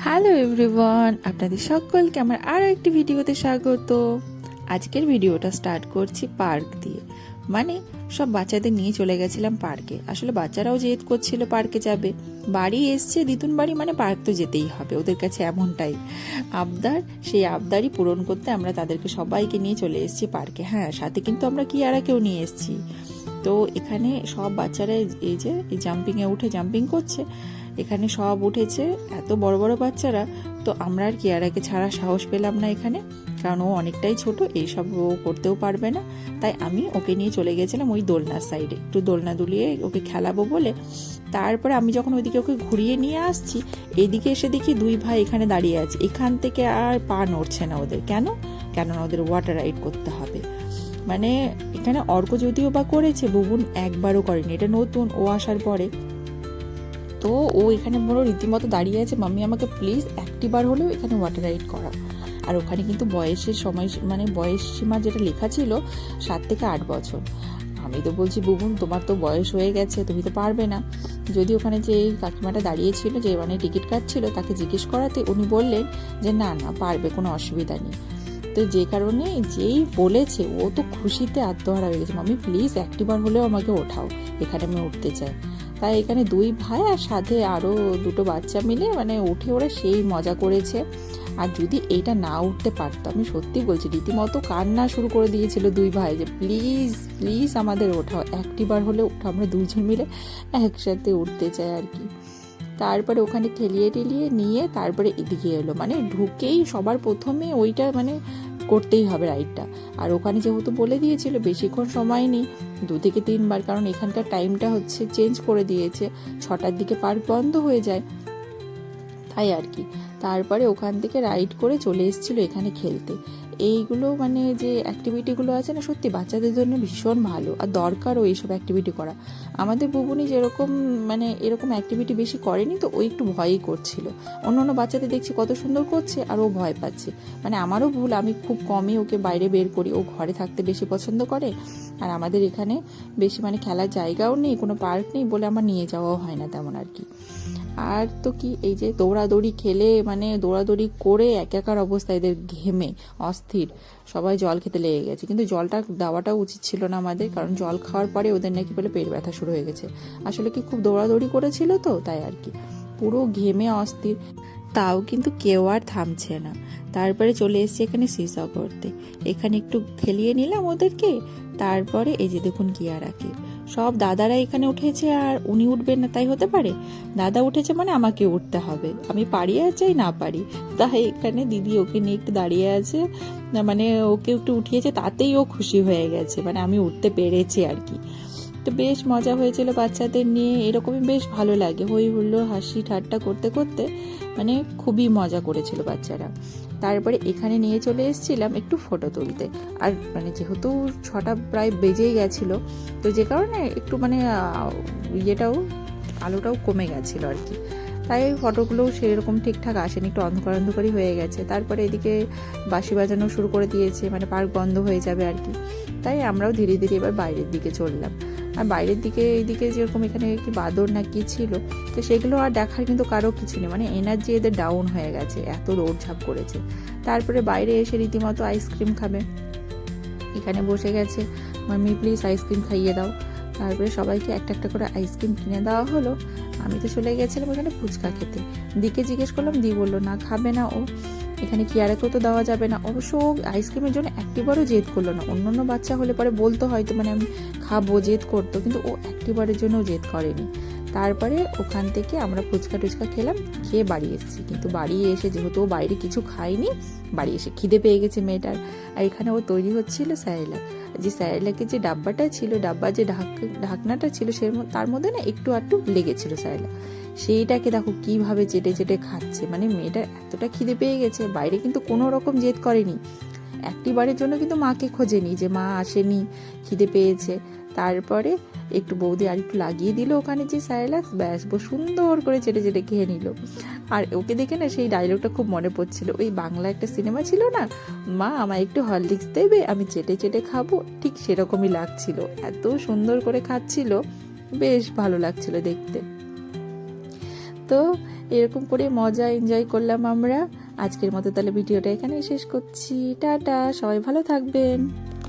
Hello everyone, আপনাদের সকলকে আমার আরও একটি ভিডিওতে স্বাগত। আজকের ভিডিওটা স্টার্ট করছি পার্ক দিয়ে। মানে সব বাচ্চাদের নিয়ে চলে গেছিলাম পার্কে। আসলে বাচ্চারাও জেদ করছিল পার্কে যাবে। বাড়ি এসছে দিতুন বাড়ি, মানে পার্ক তো যেতেই হবে, ওদের কাছে এমনটাই আবদার। সেই আবদারই পূরণ করতে আমরা তাদেরকে সবাইকে নিয়ে চলে এসেছি পার্কে। হ্যাঁ, সাথে কিন্তু আমরা কিয়ারাকেও নিয়ে এসেছি। তো এখানে সব বাচ্চারা এই যে জাম্পিংয়ে উঠে জাম্পিং করছে। এখানে সব উঠেছে, এত বড় বড় বাচ্চারা। তো আমরা আর কিয়ারাকে ছাড়া সাহস পেলাম না এখানে, কারণ ও অনেকটাই ছোট, এইসব ও করতেও পারবে না। তাই আমি ওকে নিয়ে চলে গেছিলাম ওই দোলনার সাইডে, একটু দোলনা দুলিয়ে ওকে খেলাবো বলে। তারপরে আমি যখন ওইদিকে ওকে ঘুরিয়ে নিয়ে আসছি, এইদিকে এসে দেখি দুই ভাই এখানে দাঁড়িয়ে আছে। এখান থেকে আর পা নড়ছে না ওদের। কেননা ওদের ওয়াটার রাইড করতে হবে। মানে এখানে অর্ক যদিও বা করেছে, বুবুন একবারও করেনি, এটা নতুন ও আসার পরে। তো ও এখানে বড় রীতিমতো দাঁড়িয়ে আছে, মাম্মি আমাকে প্লিজ একটিবার হলেও এখানে ওয়াটার রাইড করা। আর ওখানে কিন্তু বয়সের সময়, মানে বয়স সীমা যেটা লেখা ছিল 7 থেকে 8 বছর। আমি তো বলছি বুবুন তোমার তো বয়স হয়ে গেছে, তুমি তো পারবে না। যদি ওখানে যে কাকিমাটা দাঁড়িয়েছিল, যে মানে টিকিট কাটছিল, তাকে জিজ্ঞেস করাতে উনি বললেন যে না না পারবে, কোনো অসুবিধা নেই। তো যে কারণে যেই বলেছে ও তো খুশিতে আত্মহারা হয়ে গেছে, মাম্মি প্লিজ একটিবার হলেও আমাকে ওঠাও, এখানে আমি উঠতে চাই। তাই এখানে দুই ভাই আর সাথে আরও দুটো বাচ্চা মিলে মানে উঠে ওরা সেই মজা করেছে। আর যদি এইটা না উঠতে পারতো, আমি সত্যি বলছি রীতিমতো কান্না শুরু করে দিয়েছিল দুই ভাই, যে প্লিজ প্লিজ আমাদের ওঠাও, একটিবার হলে ওঠা, আমরা দুজন মিলে একসাথে উঠতে চাই আর কি। তারপরে ওখানে খেলিয়ে টেলিয়ে নিয়ে তারপরে এদিকে এলো, মানে ঢুকেই সবার প্রথমে ওইটা মানে করতেই হবে রাইডটা। আর ওখানে যেহেতু বলে দিয়েছিল বেশিক্ষণ সময় নেই, 2 থেকে 3 বার, কারণ এখানকার টাইমটা হচ্ছে চেঞ্জ করে দিয়েছে, 6টার দিকে পার্ক বন্ধ হয়ে যায়, তাই আর কি। তারপরে ওখান থেকে রাইড করে চলে এসেছিলো এখানে খেলতে। এইগুলো মানে যে অ্যাক্টিভিটিগুলো আছে না, সত্যি বাচ্চাদের জন্য ভীষণ ভালো আর দরকারও এইসব অ্যাক্টিভিটি করা। আমাদের বুবুনি যেরকম মানে এরকম অ্যাক্টিভিটি বেশি করেনি, তো ও একটু ভয়ই করছিল। অন্য বাচ্চাদের দেখছি কত সুন্দর করছে আর ও ভয় পাচ্ছে। মানে আমারও ভুল, আমি খুব কমই ওকে বাইরে বের করি, ও ঘরে থাকতে বেশি পছন্দ করে। আর আমাদের এখানে বেশি মানে খেলার জায়গাও নেই, কোনো পার্ক নেই বলে আমার নিয়ে যাওয়াও হয় না তেমন আর কি। আর তো কি, এই যে দৌড়াদৌড়ি খেলে মানে দৌড়াদৌড়ি করে একাকার অবস্থা, এদের ঘেমে অস্থির, সবাই জল খেতে লেগে গেছে। কিন্তু জলটা দেওয়াটা উচিত ছিল না আমাদের, কারণ জল খাওয়ার পরে ওদের নাকি বলে পেট ব্যথা শুরু হয়ে গেছে। আসলে কি খুব দৌড়াদৌড়ি করেছিল তো, তাই আর কি পুরো ঘেমে অস্থির। তাও কিন্তু কেউ আর থামছে না। তারপরে চলে এসেছি এখানে সিসা করতে, এখানে একটু খেলিয়ে নিলাম ওদেরকে। তারপরে এই যে দেখুন কিয়ারাকে, সব দাদারা এখানে উঠেছে আর উনি উঠবেন না তাই হতে পারে? দাদা উঠেছে মানে আমাকে উঠতে হবে, আমি পারি আর চাই না পারি। তাই এখানে দিদি ওকে নিয়ে একটু দাঁড়িয়ে আছে, মানে ওকে একটু উঠিয়েছে, তাতেই ও খুশি হয়ে গেছে, মানে আমি উঠতে পেরেছি আর কি। তো বেশ মজা হয়েছিল বাচ্চাদের নিয়ে, এরকমই বেশ ভালো লাগে, হই হুল্লোড় হাসি ঠাট্টা করতে করতে মানে খুবই মজা করেছিল বাচ্চারা। তারপরে এখানে নিয়ে চলে এসেছিলাম একটু ফটো তুলতে। আর মানে যেহেতু 6টা প্রায় বেজেই গেছিলো, তো যে কারণে একটু মানে ইয়েটাও আলোটাও কমে গেছিলো আর কি, তাই ফটোগুলোও সেরকম ঠিকঠাক আসেনি, একটু অন্ধকার অন্ধকারই হয়ে গেছে। তারপরে এদিকে বাঁশি বাজানো শুরু করে দিয়েছে, মানে পার্ক বন্ধ হয়ে যাবে আর কি। তাই আমরাও ধীরে ধীরে এবার বাইরের দিকে চললাম। আর বাইরের দিকে এইদিকে যেরকম এখানে কি বাদর না কি ছিল, তো সেগুলো আর দেখার কিন্তু কারো কিছু নেই, মানে এনার্জি এদের ডাউন হয়ে গেছে, এত দৌড়ঝাঁপ করেছে। তারপরে বাইরে এসে রীতিমতো আইসক্রিম খাবে, এখানে বসে গেছে, মাম্মি প্লিজ আইসক্রিম খাইয়ে দাও। তারপরে সবাইকে একটা একটা করে আইসক্রিম কিনে দেওয়া হলো। আমি তো চলে গেছিলাম এখানে ফুচকা খেতে। দিকে জিজ্ঞেস করলাম, দি বললো না খাবে না ও, এখানে কিয়ারাকেও তো দেওয়া যাবে না। অবশ্য আইসক্রিমের জন্য একটিবারও জেদ করলো না, অন্য বাচ্চা হলে পরে বলতো হয়তো, মানে আমি খাবো জেদ করতো, কিন্তু ও একটিবারের জন্যও জেদ করেনি। তারপরে ওখান থেকে আমরা ফুচকা টুচকা খেলাম, খেয়ে বাড়ি এসেছি। কিন্তু বাড়ি এসে যেহেতু ও বাইরে কিছু খায়নি, বাড়ি এসে খিদে পেয়ে গেছে মেয়েটার। আর এখানে ও তৈরি হচ্ছিল স্যারেলাক, যে স্যারেলাকের যে ডাব্বাটা ছিল, ডাব্বার যে ঢাকনাটা ছিল, তার মধ্যে না একটু আধটু লেগেছিল স্যারেলাক, সেইটাকে দেখো কিভাবে চেটে চেটে খাচ্ছে। মানে মেয়েটার এতটা খিদে পেয়ে গেছে, বাইরে কিন্তু কোনো রকম জেদ করেনি, একটিবারের জন্য কিন্তু মাকে খোঁজেনি যে মা আসেনি, খিদে পেয়েছে। তারপরে একটু বৌদি আর একটু লাগিয়ে দিল ওখানে যে স্যারেলাক্স, ব্যাস সুন্দর করে চেটে চেটে খেয়ে নিল। আর ওকে দেখে না সেই ডায়লগটা খুব মনে পড়ছিল, ওই বাংলা একটা সিনেমা ছিল না, মা আমায় একটু হরলিক্স দেবে আমি চেটে চেটে খাবো, ঠিক সেরকমই লাগছিল, এত সুন্দর করে খাচ্ছিল, বেশ ভালো লাগছিল দেখতে। তো তো এরকম করে মজা এনজয় করলাম আমরা। আজকের মতো তাহলে ভিডিওটা এখানেই শেষ করছি। টাটা, সবাই ভালো থাকবেন।